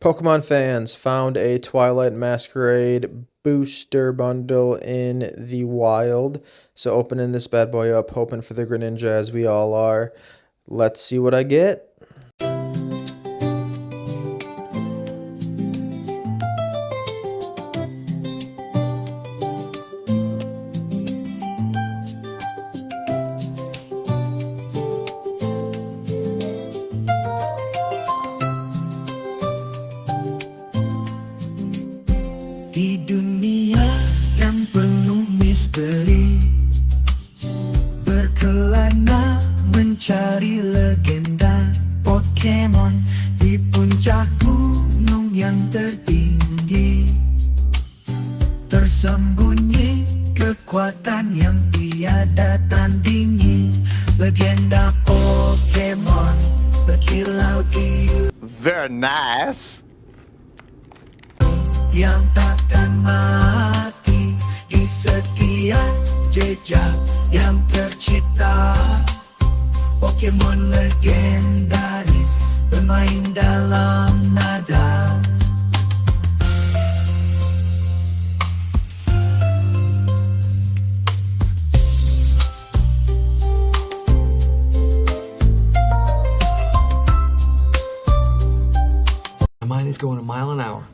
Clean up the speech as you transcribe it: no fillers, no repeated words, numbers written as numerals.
Pokemon fans found a Twilight Masquerade booster bundle in the wild. So opening this bad boy up, hoping for the Greninja as we all are. Let's see what I get. Di dunia yang penuh misteri, berkelana mencari legenda Pokemon di puncak gunung yang tertinggi. Tersembunyi kekuatan yang tiada tandingi, legenda Pokemon berkilau di Very nice. yang takkan mati di setiap jejak yang tercipta. Pokemon legendaris bermain dalam nada. My mind is going a mile an hour.